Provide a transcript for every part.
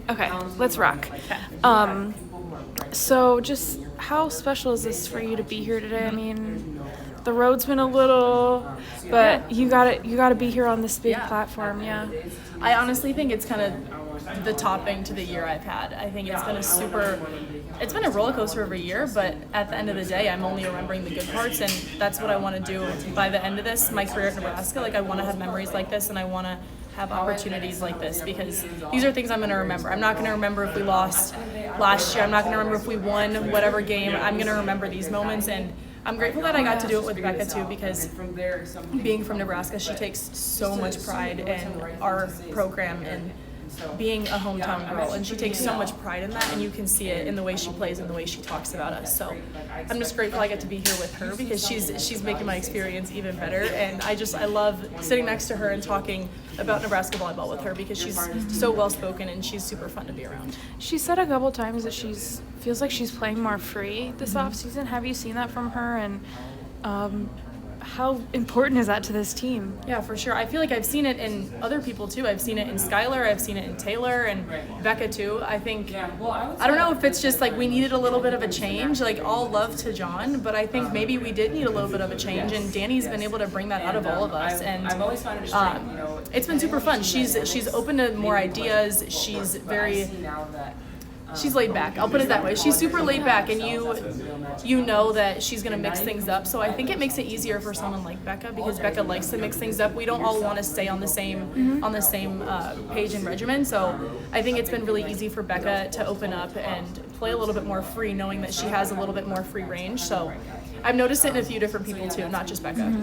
Okay, let's rock. So just how special is this for you to be here today? I mean, the road's been a little, but you gotta be here on this big platform, yeah. I honestly think it's kind of the topping to the year I've had. I think it's been a roller coaster of a year, but at the end of the day, I'm only remembering the good parts, and that's what I want to do by the end of this, my career at Nebraska. Like, I want to have memories like this, and I want to have opportunities like this, because these are things I'm going to remember. I'm not going to remember if we lost last year. I'm not going to remember if we won whatever game. I'm going to remember these moments, and I'm grateful that I got to do it with Becca too, because being from Nebraska, she takes so much pride in our program and being a hometown girl, and she takes so much pride in that, and you can see it in the way she plays and the way she talks about us. So I'm just grateful I get to be here with her, because she's making my experience even better, and I love sitting next to her and talking about Nebraska volleyball with her, because she's so well spoken and she's super fun to be around. She said a couple times that feels like she's playing more free this off season. Have you seen that from her, and how important is that to this team? Yeah, for sure. I feel like I've seen it in other people too. I've seen it in Skylar, I've seen it in Taylor, and Becca too. I think, I don't know if it's just like we needed a little bit of a change, like all love to John, but I think maybe we did need a little bit of a change, and Danny's been able to bring that out of all of us, and it's been super fun. She's open to more ideas. She's laid back. I'll put it that way. She's super laid back, and you know that she's going to mix things up. So I think it makes it easier for someone like Becca, because Becca likes to mix things up. We don't all want to stay on the same page and regimen. So I think it's been really easy for Becca to open up and play a little bit more free, knowing that she has a little bit more free range. So I've noticed it in a few different people too, not just Becca.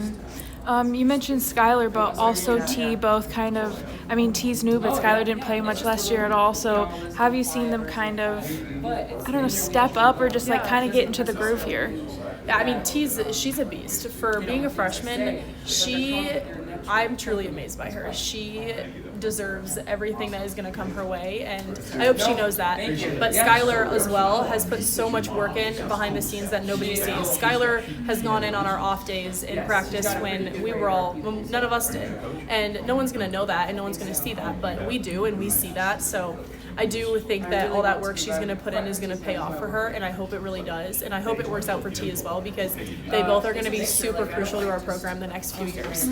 You mentioned Skylar, but also T, both kind of, I mean, T's new, but Skylar didn't play much last year at all. So have you seen them kind of, I don't know, step up or just like kind of get into the groove here? Yeah, I mean, she's a beast. For being a freshman, I'm truly amazed by her. She deserves everything that is going to come her way, and I hope she knows that. But Skylar as well has put so much work in behind the scenes that nobody sees. Skylar has gone in on our off days in practice when none of us did, and no one's going to know that and no one's going to see that, but we do, and we see that. So I do think that all that work she's going to put in is going to pay off for her, and I hope it really does, and I hope it works out for T as well, because they both are going to be super crucial to our program the next few years.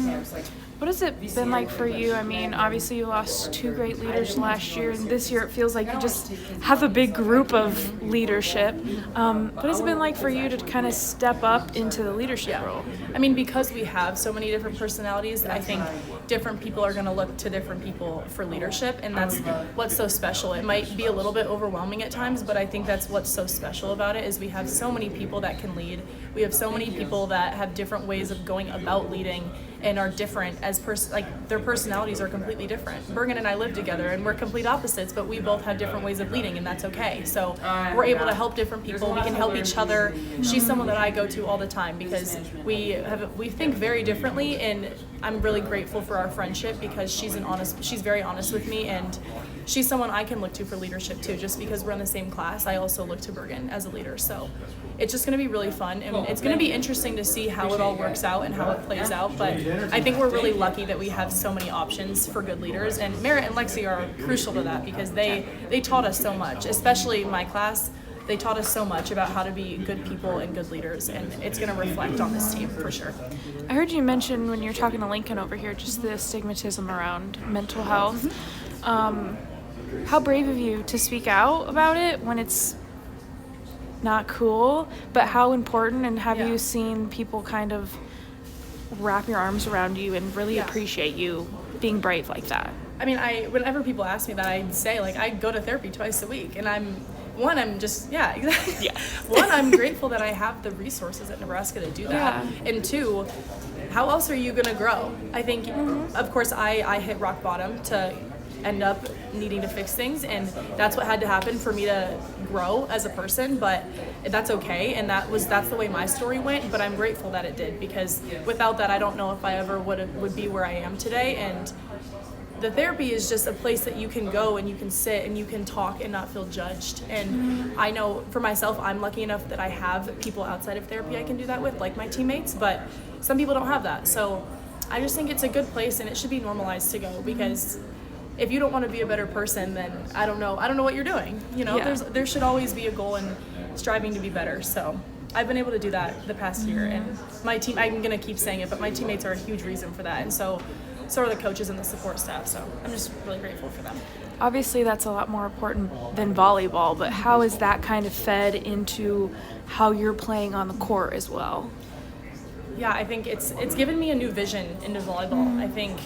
What has it been like for you? I mean, obviously you lost two great leaders last year, and this year it feels like you just have a big group of leadership. What has it been like for you to kind of step up into the leadership role? I mean, because we have so many different personalities, I think different people are going to look to different people for leadership, and that's what's so special. It might be a little bit overwhelming at times, but I think that's what's so special about it, is we have so many people that can lead. We have so many people that have different ways of going about leading and are different as their personalities are completely different. Bergen and I live together, and we're complete opposites, but we both have different ways of leading, and that's okay. So we're able to help different people. We can help each other. She's someone that I go to all the time, because we think very differently, and I'm really grateful for our friendship, because she's very honest with me, and she's someone I can look to for leadership too. Just because we're in the same class, I also look to Bergen as a leader. So it's just going to be really fun, and it's going to be interesting to see how it all works out and how it plays out. But I think we're really lucky that we have so many options for good leaders, and Merritt and Lexi are crucial to that, because they taught us so much, especially my class. They taught us so much about how to be good people and good leaders, and it's going to reflect on this team for sure. I heard you mention when you're talking to Lincoln over here, just the stigmatism around mental health. How brave of you to speak out about it when it's not cool, but how important, and have you seen people kind of wrap your arms around you and really appreciate you being brave like that? I mean, whenever people ask me that, I'd say, like, I go to therapy twice a week, and I'm grateful that I have the resources at Nebraska to do that. And two, how else are you going to grow? I think, of course, I hit rock bottom to end up needing to fix things, and that's what had to happen for me to grow as a person, but that's okay, and that's the way my story went, but I'm grateful that it did, because without that, I don't know if I ever would be where I am today. And the therapy is just a place that you can go and you can sit and you can talk and not feel judged. And I know for myself, I'm lucky enough that I have people outside of therapy I can do that with, like my teammates, but some people don't have that. So I just think it's a good place, and it should be normalized to go, because if you don't want to be a better person, then I don't know what you're doing. You know, Yeah. there should always be a goal in striving to be better. So I've been able to do that the past year, and my team, I'm going to keep saying it, but my teammates are a huge reason for that, and so are the coaches and the support staff. So I'm just really grateful for them. Obviously, that's a lot more important than volleyball, but how is that kind of fed into how you're playing on the court as well? Yeah, I think it's given me a new vision into volleyball. I think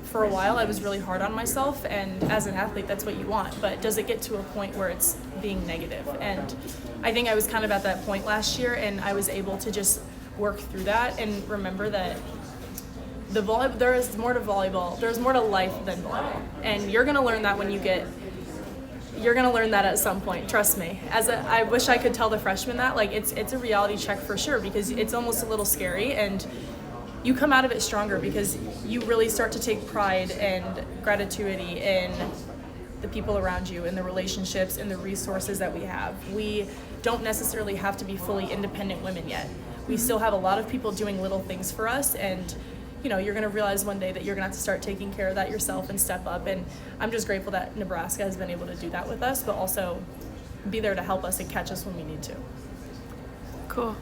for a while I was really hard on myself, and as an athlete that's what you want, but does it get to a point where it's being negative? And I think I was kind of at that point last year, and I was able to just work through that and remember that there is more to volleyball, there's more to life than volleyball, and you're going to learn that you're going to learn that at some point, trust me. I wish I could tell the freshmen that, like, it's a reality check for sure, because it's almost a little scary, and you come out of it stronger because you really start to take pride and gratitude in the people around you and the relationships and the resources that we have. We don't necessarily have to be fully independent women yet. We still have a lot of people doing little things for us, and you know, you're going to realize one day that you're going to have to start taking care of that yourself and step up. And I'm just grateful that Nebraska has been able to do that with us, but also be there to help us and catch us when we need to. Cool.